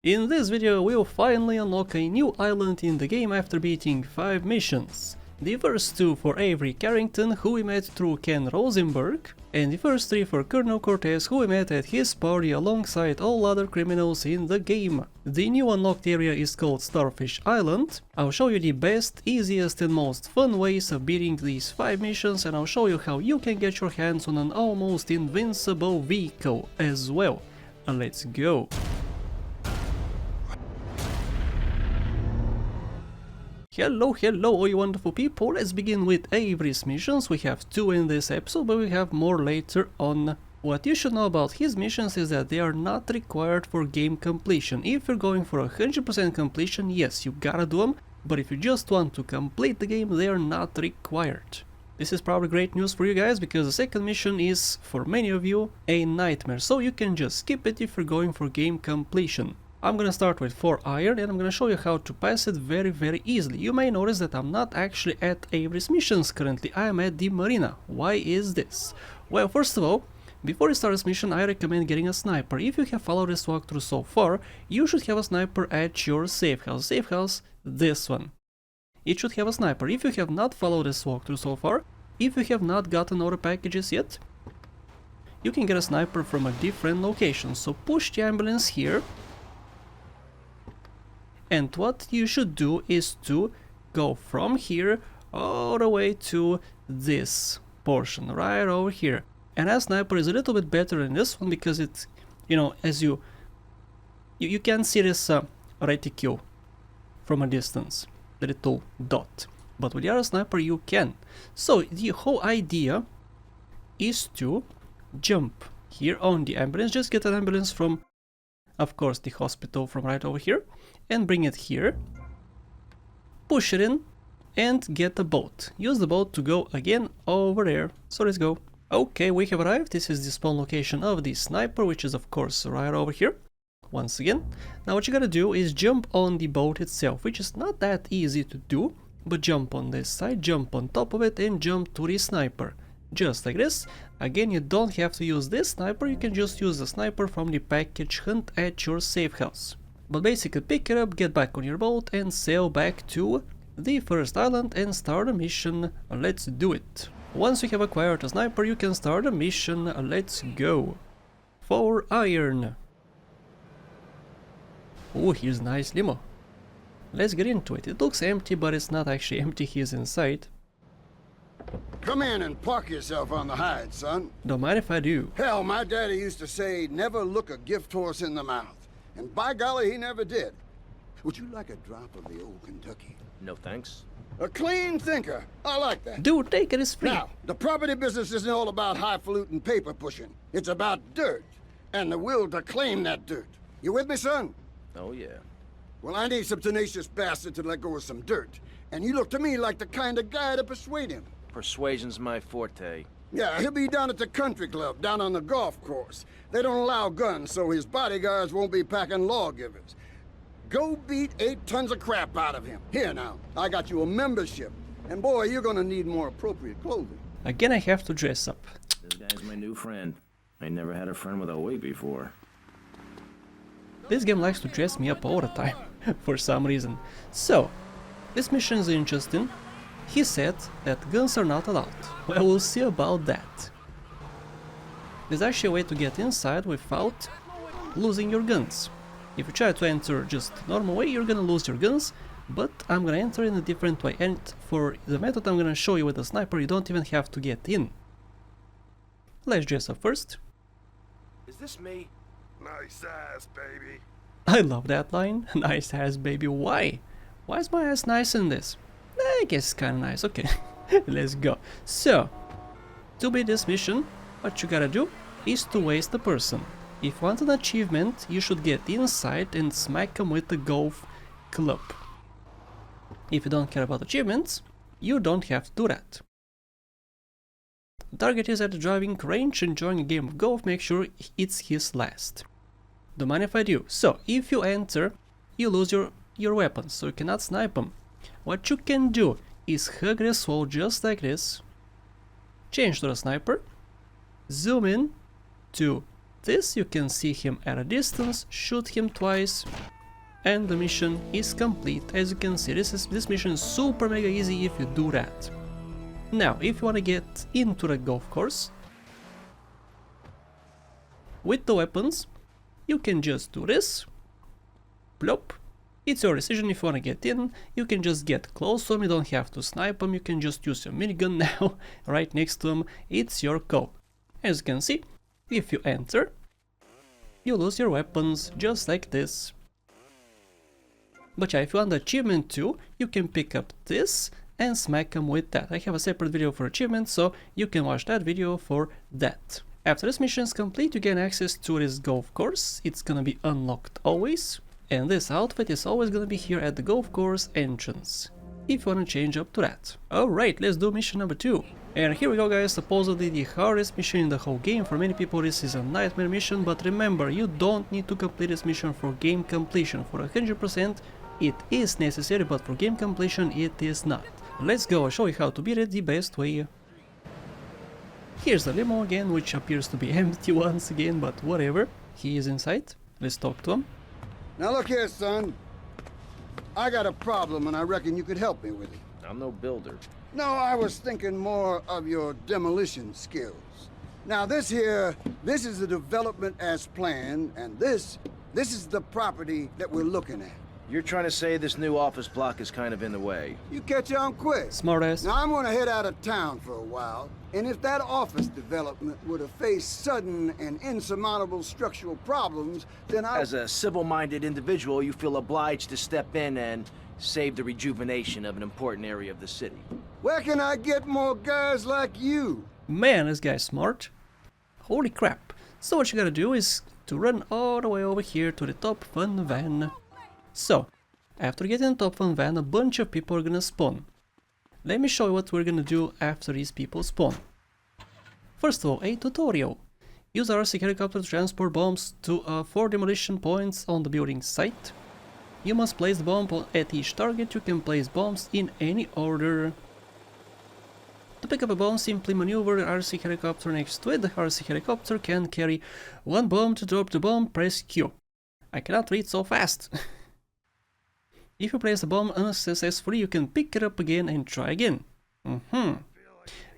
In this video we'll finally unlock a new island in the game after beating 5 missions. The first 2 for Avery Carrington, who we met through Ken Rosenberg, and the first 3 for Juan Cortez, who we met at his party alongside all other criminals in the game. The new unlocked area is called Starfish Island. I'll show you the best, easiest and most fun ways of beating these 5 missions, and I'll show you how you can get your hands on an almost invincible vehicle as well. Let's go! Hello all you wonderful people, let's begin with Avery's missions. We have 2 in this episode, but we have more later on. What you should know about his missions is that they are not required for game completion. If you're going for 100% completion, yes, you gotta do them, but if you just want to complete the game, they are not required. This is probably great news for you guys, because the second mission is, for many of you, a nightmare, so you can just skip it if you're going for game completion. I'm gonna start with 4 iron and I'm gonna show you how to pass it very easily. You may notice that I'm not actually at Avery's missions currently, I am at the marina. Why is this? Well, first of all, before you start this mission, I recommend getting a sniper. If you have followed this walkthrough so far, you should have a sniper at your safe house. Safe house, this one. It should have a sniper. If you have not followed this walkthrough so far, if you have not gotten all the packages yet, you can get a sniper from a different location. So push the ambulance here. And what you should do is to go from here all the way to this portion right over here. And a sniper is a little bit better than this one because it's, you know, as you can see this reticule from a distance, the little dot. But with the other sniper you can. So the whole idea is to jump here on the ambulance. Just get an ambulance from, of course, the hospital from right over here, and bring it here, push it in, and get a boat. Use the boat to go again over there. So let's go. Okay, we have arrived. This is the spawn location of the sniper, which is of course right over here. Once again, now what you gotta do is jump on the boat itself, which is not that easy to do, but jump on this side, jump on top of it, and jump to the sniper. Just like this. Again, you don't have to use this sniper, you can just use the sniper from the package hunt at your safe house. But basically pick it up, get back on your boat and sail back to the first island and start a mission. Let's do it. Once you have acquired a sniper, you can start a mission. Let's go. 4 iron. Oh, here's a nice limo. Let's get into it. It looks empty, but it's not actually empty, he's inside. Come in and park yourself on the hide, son. Don't mind if I do. Hell, my daddy used to say, never look a gift horse in the mouth. And by golly, he never did. Would you like a drop of the old Kentucky? No thanks. A clean thinker. I like that. Dude, take it, it's free. Now, the property business isn't all about highfalutin paper pushing. It's about dirt. And the will to claim that dirt. You with me, son? Oh, yeah. Well, I need some tenacious bastard to let go of some dirt. And you look to me like the kind of guy to persuade him. Persuasion's my forte. Yeah, he'll be down at the country club, down on the golf course. They don't allow guns, so his bodyguards won't be packing lawgivers. Go beat 8 tons of crap out of him. Here now, I got you a membership. And boy, you're gonna need more appropriate clothing. Again, I have to dress up. This guy's my new friend. I never had a friend with a wig before. This game likes to dress me up all the time, for some reason. So, this mission is interesting. He said that guns are not allowed. Well, we'll see about that. There's actually a way to get inside without losing your guns. If you try to enter just normal way, you're gonna lose your guns, but I'm gonna enter in a different way. And for the method I'm gonna show you with the sniper, you don't even have to get in. Let's dress up first. Is this me? Nice ass, baby. I love that line. Nice ass, baby. Why? Why is my ass nice in this? I guess it's kinda nice. Okay, let's go. So, to beat this mission, what you gotta do is to waste a person. If you want an achievement, you should get inside and smack him with the golf club. If you don't care about achievements, you don't have to do that. The target is at the driving range enjoying a game of golf, make sure it's his last. Don't mind if I do. So, if you enter, you lose your weapons, so you cannot snipe him. What you can do is hug this wall just like this, change to the sniper, zoom in to this, you can see him at a distance, shoot him twice, and the mission is complete. As you can see, this mission is super mega easy if you do that. Now, if you want to get into the golf course with the weapons, you can just do this. Plop. It's your decision if you want to get in. You can just get close to him, you don't have to snipe him, you can just use your minigun now, right next to him. It's your call. As you can see, if you enter, you lose your weapons, just like this. But yeah, if you want the achievement too, you can pick up this and smack him with that. I have a separate video for achievements, so you can watch that video for that. After this mission is complete, you gain access to this golf course. It's gonna be unlocked always. And this outfit is always gonna be here at the golf course entrance, if you wanna change up to that. Alright, let's do mission number 2. And here we go, guys, supposedly the hardest mission in the whole game. For many people this is a nightmare mission, but remember, you don't need to complete this mission for game completion. For 100% it is necessary, but for game completion it is not. Let's go, I'll show you how to beat it the best way. Here's the limo again, which appears to be empty once again, but whatever. He is inside, let's talk to him. Now look here, son. I got a problem and I reckon you could help me with it. I'm no builder. No, I was thinking more of your demolition skills. Now this is the development as planned, and this is the property that we're looking at. You're trying to say this new office block is kind of in the way. You catch on quick. Smartass. Now I'm gonna head out of town for a while, and if that office development were to face sudden and insurmountable structural problems, then As a civil-minded individual, you feel obliged to step in and save the rejuvenation of an important area of the city. Where can I get more guys like you? Man, this guy's smart. Holy crap. So what you gotta do is to run all the way over here to the top fun van. So, after getting the top fun van, a bunch of people are gonna spawn. Let me show you what we're gonna do after these people spawn. First of all, a tutorial. Use RC helicopter to transport bombs to 4 demolition points on the building site. You must place the bomb at each target. You can place bombs in any order. To pick up a bomb, simply maneuver the RC helicopter next to it. The RC helicopter can carry 1 bomb. To drop the bomb, press Q. I cannot read so fast. If you place the bomb unsuccessfully, you can pick it up again and try again.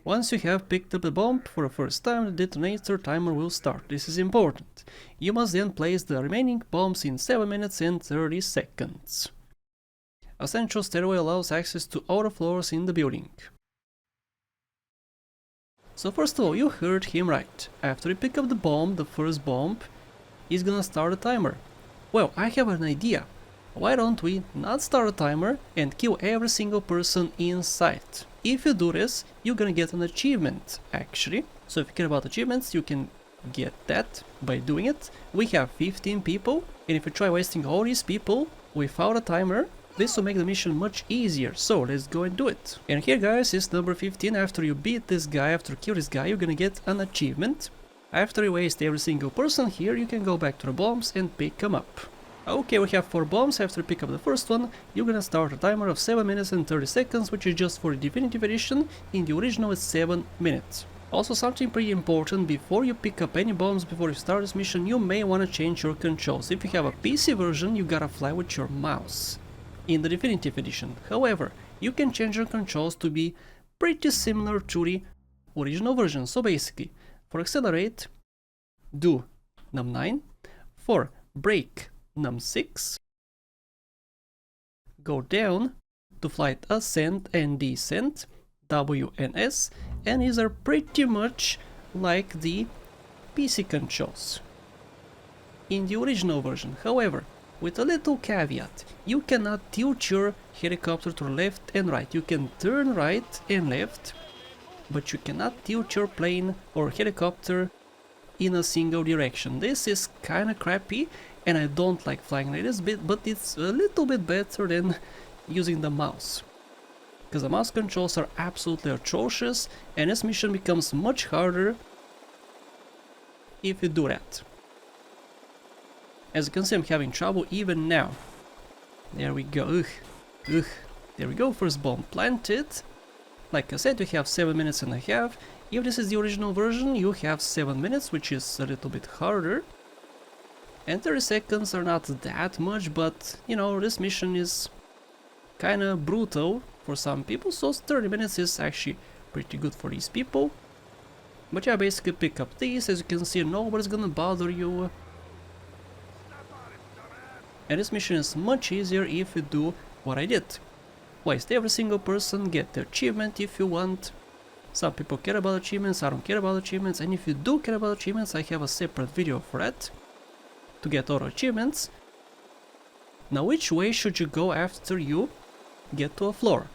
Once you have picked up the bomb for the first time, the detonator timer will start. This is important. You must then place the remaining bombs in 7 minutes and 30 seconds. A central stairway allows access to all the floors in the building. So first of all, you heard him right. After you pick up the bomb, the first bomb, he's gonna start a timer. Well, I have an idea. Why don't we not start a timer and kill every single person in sight? If you do this, you're gonna get an achievement, actually. So if you care about achievements, you can get that by doing it. We have 15 people, and if you try wasting all these people without a timer, this will make the mission much easier. So let's go and do it. And here, guys, is number 15. After you beat this guy, after you kill this guy, you're gonna get an achievement. After you waste every single person here, you can go back to the bombs and pick them up. Okay, we have 4 bombs. After you pick up the first one, you're gonna start a timer of 7 minutes and 30 seconds, which is just for the definitive edition. In the original it's 7 minutes. Also, something pretty important: before you pick up any bombs, before you start this mission, you may want to change your controls. If you have a PC version, you gotta fly with your mouse in the definitive edition. However, you can change your controls to be pretty similar to the original version. So basically, for accelerate, do num9, for brake, num6, go down to flight ascent and descent, W and S, and these are pretty much like the PC controls in the original version. However, with a little caveat: you cannot tilt your helicopter to left and right. You can turn right and left, but you cannot tilt your plane or helicopter in a single direction. This is kinda crappy, and I don't like flying like this bit, but it's a little bit better than using the mouse, because the mouse controls are absolutely atrocious, and this mission becomes much harder if you do that. As you can see, I'm having trouble even now. There we go. There we go, first bomb planted. Like I said, we have 7 minutes and a half, If this is the original version, you have 7 minutes, which is a little bit harder. And 30 seconds are not that much, but, you know, this mission is kinda brutal for some people, so 30 minutes is actually pretty good for these people. But yeah, basically pick up these. As you can see, nobody's gonna bother you. And this mission is much easier if you do what I did. Waste every single person, get the achievement if you want. Some people care about achievements, I don't care about achievements, and if you do care about achievements, I have a separate video for that, to get all achievements. Now, which way should you go after you get to a floor?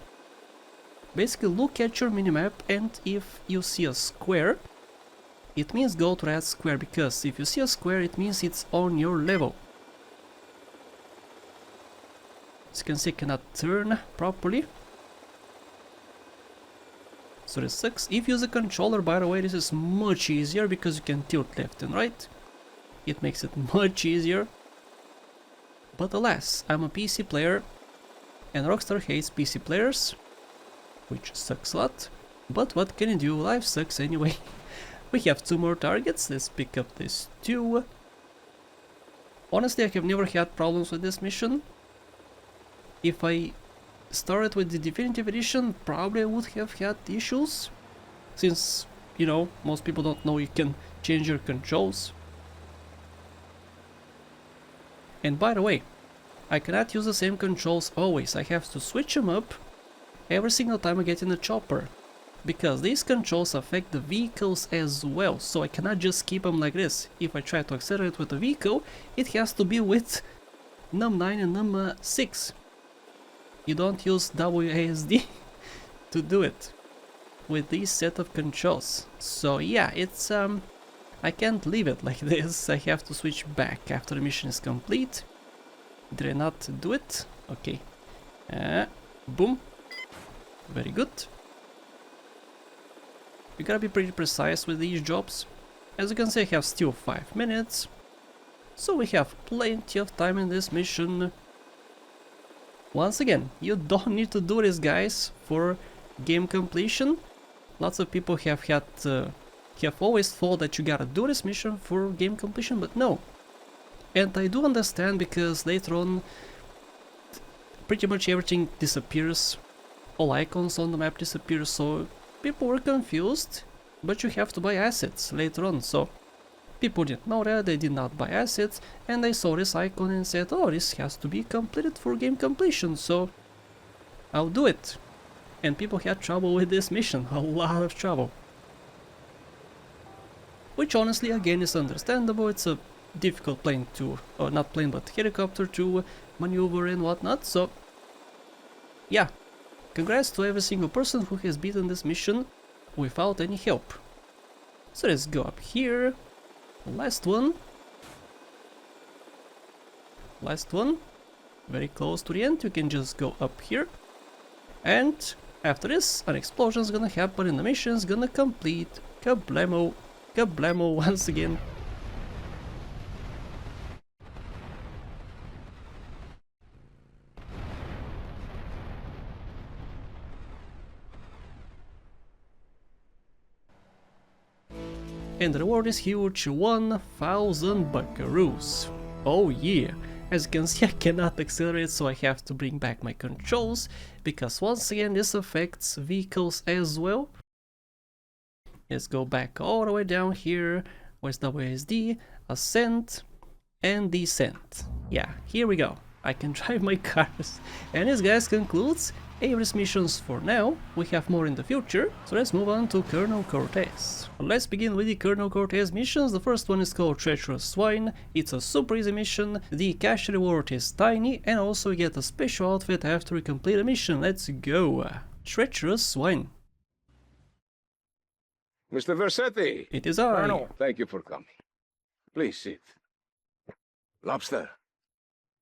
Basically, look at your minimap, and if you see a square, it means go to that square, because if you see a square, it means it's on your level. As you can see, I cannot turn properly. So this sucks. If you use a controller, by the way, this is much easier because you can tilt left and right. It makes it much easier. But alas, I'm a PC player and Rockstar hates PC players, which sucks a lot. But what can you do? Life sucks anyway. We have 2 more targets. Let's pick up this 2. Honestly, I have never had problems with this mission. If I started with the definitive edition, probably I would have had issues, since, you know, most people don't know you can change your controls. And by the way, I cannot use the same controls always. I have to switch them up every single time I get in the chopper, because these controls affect the vehicles as well, so I cannot just keep them like this. If I try to accelerate with a vehicle, it has to be with num9 and num6. You don't use WASD to do it with this set of controls. So yeah, it's I can't leave it like this. I have to switch back after the mission is complete. Did I not do it? Okay. Boom. Very good. You gotta be pretty precise with these jobs. As you can see, I have still 5 minutes. So we have plenty of time in this mission. Once again, you don't need to do this, guys, for game completion. Lots of people have always thought that you gotta do this mission for game completion, but no. And I do understand, because later on pretty much everything disappears. All icons on the map disappear, so people were confused, but you have to buy assets later on, so people didn't know that, they did not buy assets, and they saw this icon and said, oh, this has to be completed for game completion, so I'll do it. And people had trouble with this mission, a lot of trouble. Which honestly, again, is understandable. It's a difficult plane to, or not plane, but helicopter to maneuver and whatnot, so yeah. Congrats to every single person who has beaten this mission without any help. So let's go up here. Last one. Last one. Very close to the end. You can just go up here. And after this, an explosion is gonna happen and the mission is gonna complete. Kablamo. Kablamo once again. And the reward is huge, 1000 buckaroos. Oh yeah, as you can see, I cannot accelerate, so I have to bring back my controls, because once again this affects vehicles as well. Let's go back all the way down here. Where's WSD? Ascent and descent. Yeah, here we go. I can drive my cars. And this, guys, concludes Avery's missions for now. We have more in the future, so let's move on to Colonel Cortez. Let's begin with the Colonel Cortez missions. The first one is called Treacherous Swine. It's a super easy mission, the cash reward is tiny, and also you get a special outfit after you complete a mission. Let's go! Treacherous Swine. Mr. Versetti! It is I! Colonel, thank you for coming. Please sit. Lobster.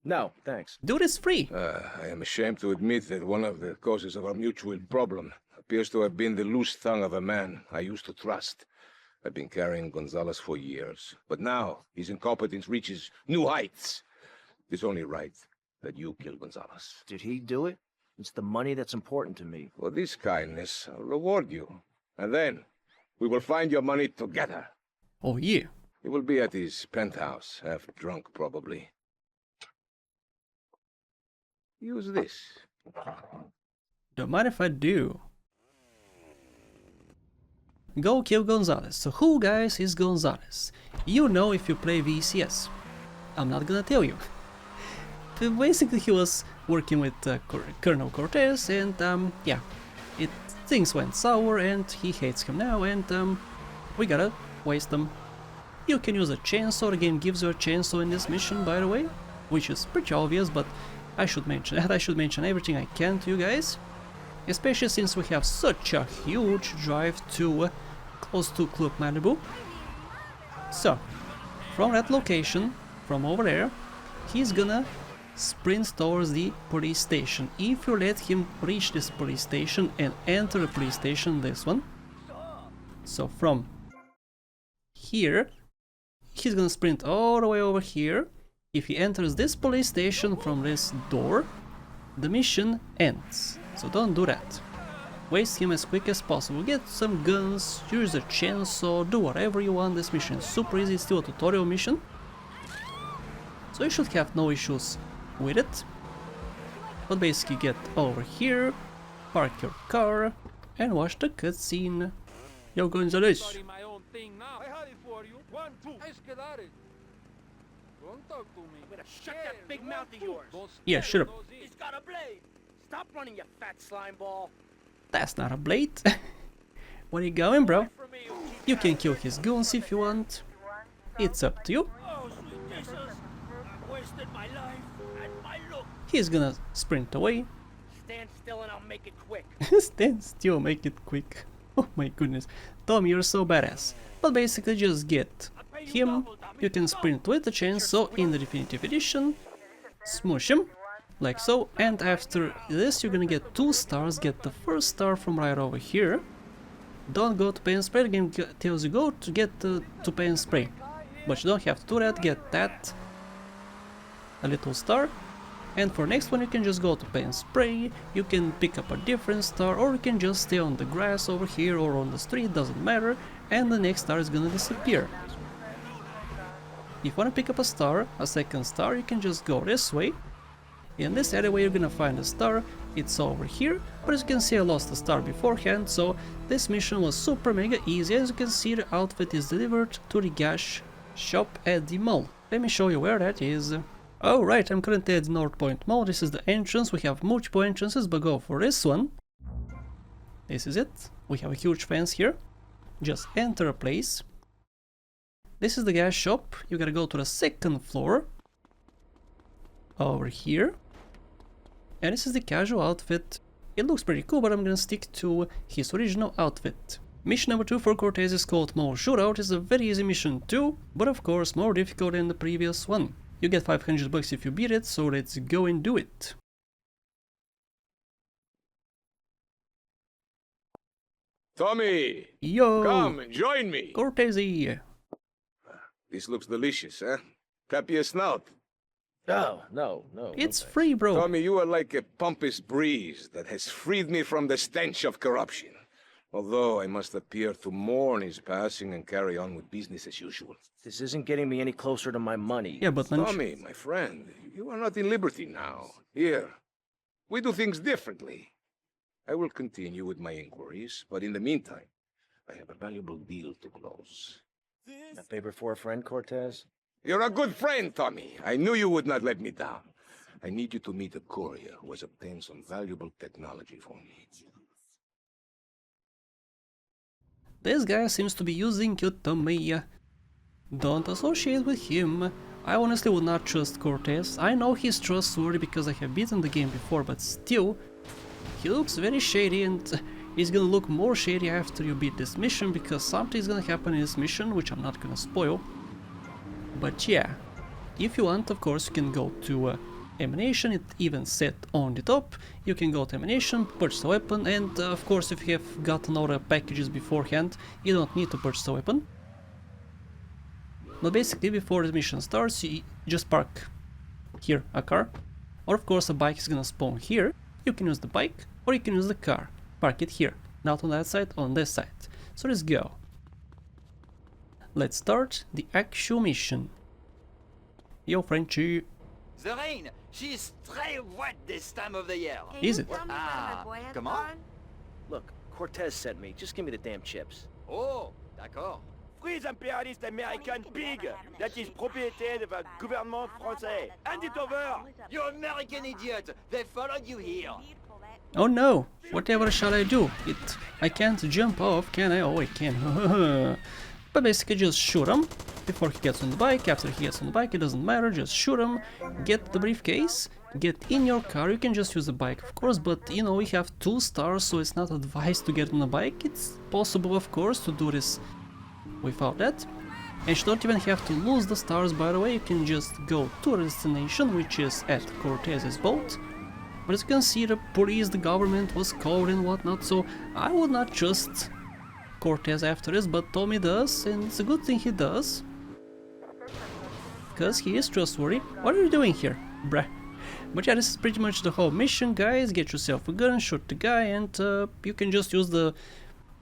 No, thanks. Dude is free! I am ashamed to admit that one of the causes of our mutual problem appears to have been the loose tongue of a man I used to trust. I've been carrying Gonzalez for years, but now his incompetence reaches new heights. It's only right that you kill Gonzalez. Did he do it? It's the money that's important to me. For this kindness, I'll reward you. And then, We will find your money together. Oh yeah. He will be at his penthouse, half drunk probably. Use this. Don't mind if I do. Go kill Gonzalez. So who, guys, is Gonzalez? You know if you play VCS. I'm not gonna tell you. But basically he was working with Colonel Cortez and yeah, things went sour and he hates him now and we gotta waste them. You can use a chainsaw, the game gives you a chainsaw in this mission, by the way, which is pretty obvious, but I should mention that. I should mention everything I can to you guys, especially since we have such a huge drive to close to Club Malibu. So, from that location, from over there, he's gonna sprint towards the police station. If you let him reach this police station and enter the police station, this one, so from here, he's gonna sprint all the way over here. If he enters this police station from this door, the mission ends. So don't do that. Waste him as quick as possible. Get some guns, use a chainsaw, do whatever you want. This mission is super easy, it's still a tutorial mission. So you should have no issues with it. But basically get over here, park your car, and watch the cutscene. Yo, Gonzalez. I had it for you. 1, 2. Don't talk to me. Better shut that big mouth of yours. Yeah, shut up. He's got a blade. Stop running, you fat slime ball. That's not a blade. Where you going, bro? You can kill his goons if you want. It's up to you. Oh, sweet Jesus. I wasted my life and my look. He's gonna sprint away. Stand still and I'll make it quick. Stand still, make it quick. Oh my goodness. Tommy, you're so badass. But basically just get him. You can sprint with the chainsaw in the definitive edition. Smoosh him. Like so. And after this you're gonna get 2 stars. Get the first star from right over here. Don't go to pay and spray. The game tells you go to get to pay and spray. But you don't have to do that. Get that. A little star. And for next one you can just go to pay and spray, you can pick up a different star, or you can just stay on the grass over here or on the street, doesn't matter, and the next star is gonna disappear. If you wanna pick up a star, a second star, you can just go this way. In this alleyway you're gonna find a star, it's over here, but as you can see I lost a star beforehand, so this mission was super mega easy. As you can see the outfit is delivered to the gas shop at the mall. Let me show you where that is. Oh right, I'm currently at the North Point Mall. This is the entrance. We have multiple entrances, but go for this one. This is it. We have a huge fence here. Just enter a place. This is the gas shop. You gotta go to the 2nd floor. Over here. And this is the casual outfit. It looks pretty cool, but I'm gonna stick to his original outfit. Mission number 2 for Cortez is called Mall Shootout. It's a very easy mission too, but of course more difficult than the previous one. You get $500 if you beat it, so let's go and do it. Tommy! Yo! Come and join me! Cortez-y! This looks delicious, eh? Clap your snout. Oh, no. It's free, bro! Tommy, you are like a pompous breeze that has freed me from the stench of corruption. Although I must appear to mourn his passing and carry on with business as usual. This isn't getting me any closer to my money. Yeah, but Tommy, my friend, you are not in liberty now. Here, we do things differently. I will continue with my inquiries, but in the meantime, I have a valuable deal to close. A favor for a friend, Cortez? You're a good friend, Tommy. I knew you would not let me down. I need you to meet a courier who has obtained some valuable technology for me. This guy seems to be using you, Tommy. Don't associate with him. I honestly would not trust Cortez. I know he's trustworthy because I have beaten the game before, but still, he looks very shady, and he's gonna look more shady after you beat this mission, because something's gonna happen in this mission, which I'm not gonna spoil. But yeah, if you want, of course, you can go to Emanation. It even set on the top. You can go to Emanation, purchase a weapon, and of course if you have gotten all the packages beforehand, you don't need to purchase a weapon. But basically before the mission starts, you just park here a car, or of course a bike is gonna spawn here. You can use the bike, or you can use the car. Park it here, not on that side, on this side. So let's go. let's start the actual mission. Yo, Frenchie. The rain, she's très wet this time of the year. Is it? Comment? Look, Cortez sent me. Just give me the damn chips. Oh, d'accord. Freeze impérialiste American pig that is propriété of a gouvernement français. Hand it over! You American idiot! They followed you here. Oh no! Whatever shall I do? I can't jump off, can I? Oh, I can. But basically just shoot him before he gets on the bike. After he gets on the bike, it doesn't matter, just shoot him, get the briefcase, get in your car. You can just use the bike, of course, but you know, we have 2 stars, so it's not advised to get on the bike. It's possible, of course, to do this without that. And you don't even have to lose the stars, by the way. You can just go to a destination, which is at Cortez's boat. But as you can see, the police, the government was called and whatnot, so I would not trust Cortez after this, but Tommy does, and it's a good thing he does, because he is trustworthy. What are you doing here, bruh? But yeah, this is pretty much the whole mission, guys. Get yourself a gun, shoot the guy, and you can just use the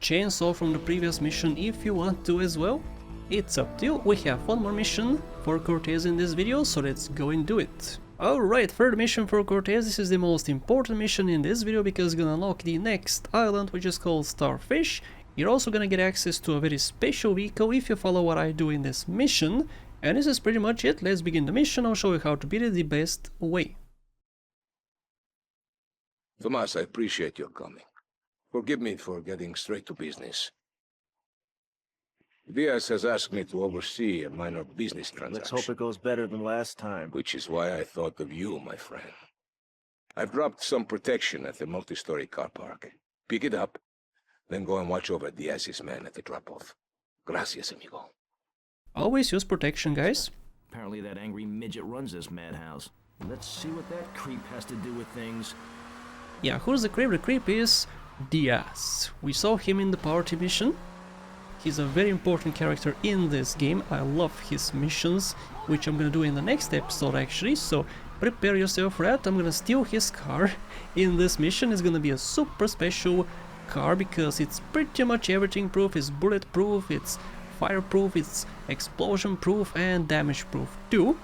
chainsaw from the previous mission if you want to as well. It's up to you. We have one more mission for Cortez in this video, so let's go and do it. Alright, third mission for Cortez. This is the most important mission in this video because it's gonna unlock the next island, which is called Starfish. You're also gonna get access to a very special vehicle if you follow what I do in this mission. And this is pretty much it. Let's begin the mission. I'll show you how to beat it the best way. Tomas, I appreciate your coming. Forgive me for getting straight to business. Diaz has asked me to oversee a minor business transaction. Let's hope it goes better than last time. Which is why I thought of you, my friend. I've dropped some protection at the multi-story car park. Pick it up, then go and watch over Diaz's man at the drop-off. Gracias, amigo. Always use protection, guys. Apparently that angry midget runs this madhouse. Let's see what that creep has to do with things. Yeah, who's the creep? The creep is Diaz. We saw him in the party mission. He's a very important character in this game. I love his missions, which I'm gonna do in the next episode actually, so prepare yourself for that. I'm gonna steal his car in this mission. It's gonna be a super special car because it's pretty much everything proof. It's bulletproof, it's fireproof, it's explosion proof and damage proof too.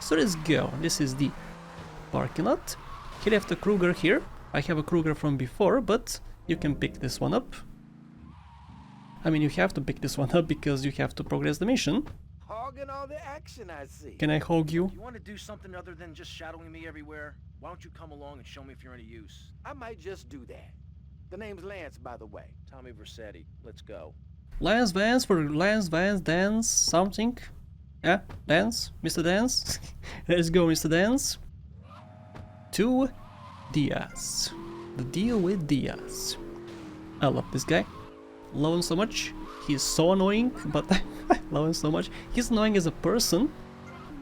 So let's go. This is the parking lot. He left a Kruger here. I have a Kruger from before, but you can pick this one up. I mean, you have to pick this one up because you have to progress the mission. Hogging all the action, I see. Can I hug you? You want to do something other than just shadowing me everywhere? Why don't you come along and show me if you're any use? I might just do that. The name's Lance, by the way. Tommy Vercetti, let's go. Lance Vance for Lance Vance Dance something. Yeah, Dance, Mr. Dance. Let's go, Mr. Dance. To Diaz. The deal with Diaz. I love this guy. Love him so much. He's so annoying, but I love him so much. He's annoying as a person,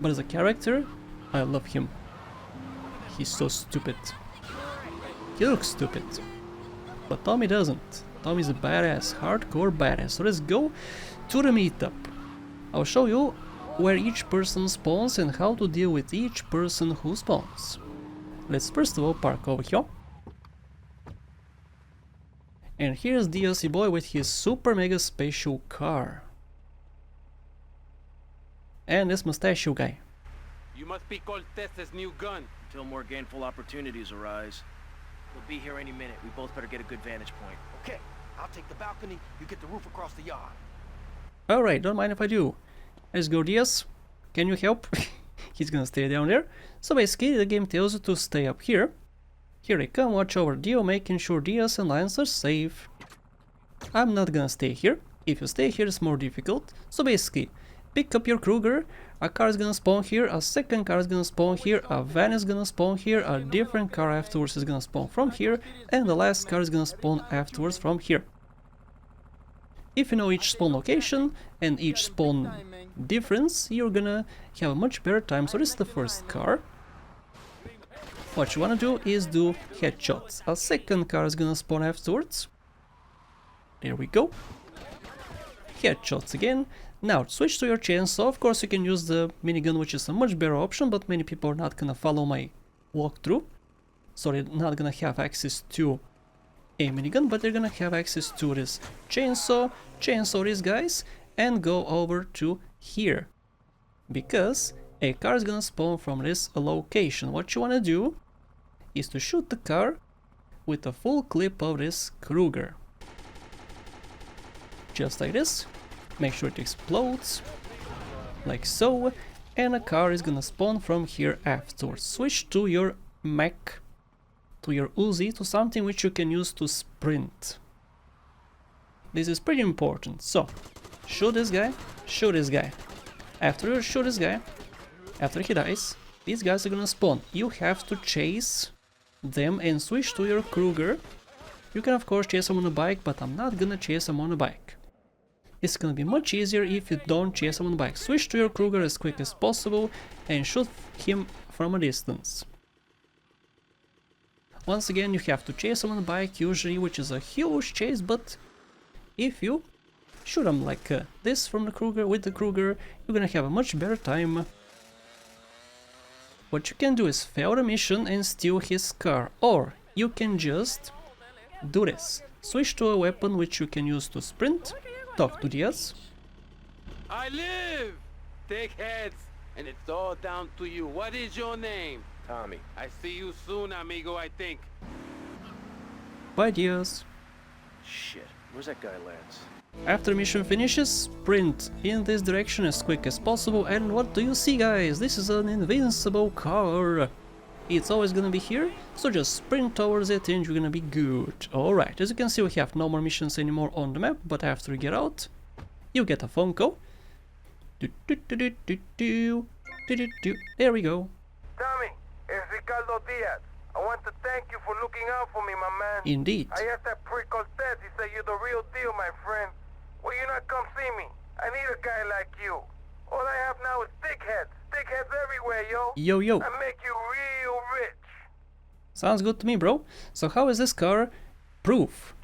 but as a character, I love him. He's so stupid. He looks stupid. But Tommy doesn't. Tommy's a badass, hardcore badass. So let's go to the meetup. I'll show you where each person spawns and how to deal with each person who spawns. Let's first of all park over here. And here's DLC boy with his super mega special car. And this mustachio guy. You must be Cortez's new gun. Until more gainful opportunities arise. We'll be here any minute. We both better get a good vantage point. Okay, I'll take the balcony, you get the roof across the yard. Alright, don't mind if I do. Let's go, Diaz. Can you help? He's gonna stay down there. So basically the game tells you to stay up here. Here I come, watch over Dio, making sure Diaz and Lance are safe. I'm not gonna stay here. If you stay here it's more difficult. So basically, pick up your Kruger, a car is gonna spawn here, a second car is gonna spawn here, a van is gonna spawn here, a different car afterwards is gonna spawn from here, and the last car is gonna spawn afterwards from here. If you know each spawn location and each spawn difference, you're gonna have a much better time. So this is the first car. What you wanna do is do headshots. A second car is gonna spawn afterwards. There we go. Headshots again. Now switch to your chainsaw. Of course you can use the minigun, which is a much better option, but many people are not gonna follow my walkthrough. So they're not gonna have access to a minigun, but they're gonna have access to this chainsaw. Chainsaw these guys, and go over to here, because a car is gonna spawn from this location. What you wanna do is to shoot the car with a full clip of this Kruger. Just like this. Make sure it explodes, like so, and a car is gonna spawn from here afterwards. Switch to your mech, to your Uzi, to something which you can use to sprint. This is pretty important. So, shoot this guy, shoot this guy. After you shoot this guy, after he dies, these guys are gonna spawn. You have to chase them and switch to your Kruger. You can of course chase them on a bike, but I'm not gonna chase them on a bike. It's gonna be much easier if you don't chase him on the bike. Switch to your Kruger as quick as possible and shoot him from a distance. Once again, you have to chase him on the bike usually, which is a huge chase, but if you shoot him like this from the Kruger, with the Kruger, you're gonna have a much better time. What you can do is fail the mission and steal his car, or you can just do this. Switch to a weapon which you can use to sprint. Talk to Diaz. I live! Take heads, and it's all down to you. What is your name? Tommy. I see you soon, amigo, I think. Bye, Diaz. Shit, where's that guy, Lance? After mission finishes, sprint in this direction as quick as possible, and what do you see, guys? This is an invincible car. It's always gonna be here, so just sprint towards it and you're gonna be good. Alright, as you can see, we have no more missions anymore on the map, but after you get out, you get a phone call. There we go. Tommy, it's Ricardo Diaz. I want to thank you for looking out for me, my man. Indeed. I asked that prick Cortez, he said you're the real deal, my friend. Will you not come see me? I need a guy like you. All I have now is dickheads everywhere, yo. Yo, yo. I make you real rich. Sounds good to me, bro. So how is this car proof?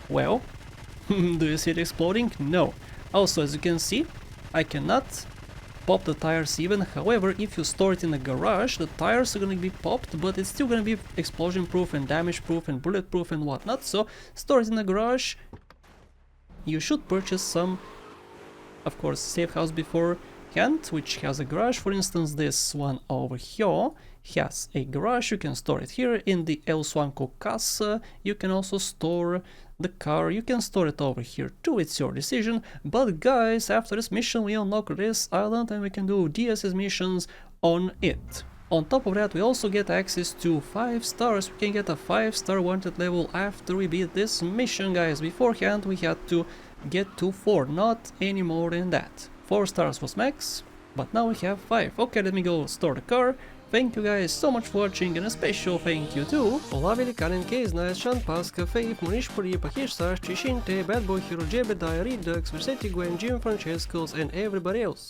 Well, do you see it exploding? No. Also, as you can see, I cannot pop the tires even. However, if you store it in a garage, the tires are gonna be popped, but it's still gonna be explosion proof and damage proof and bulletproof and whatnot. So store it in a garage. You should purchase some, of course, safe house beforehand, which has a garage. For instance, this one over here has a garage. You can store it here in the El Suanco Casa. You can also store the car. You can store it over here too. It's your decision. But guys, after this mission, we unlock this island and we can do Diaz's missions on it. On top of that, we also get access to 5 stars. We can get a 5-star wanted level after we beat this mission, guys. Beforehand, we had to get to 4, not any more than that. 4 stars was max, but now we have 5. Okay, let me go store the car. Thank you guys so much for watching, and a special thank you to Olá Великанен, Кейзнайс, Шанпаска, Фейв, Munish Puri, Pahish Sash, Chishinte, Bad Boy Hero, Jebediah, Redux, Versetti Gwen, Jim Francescos, and everybody else.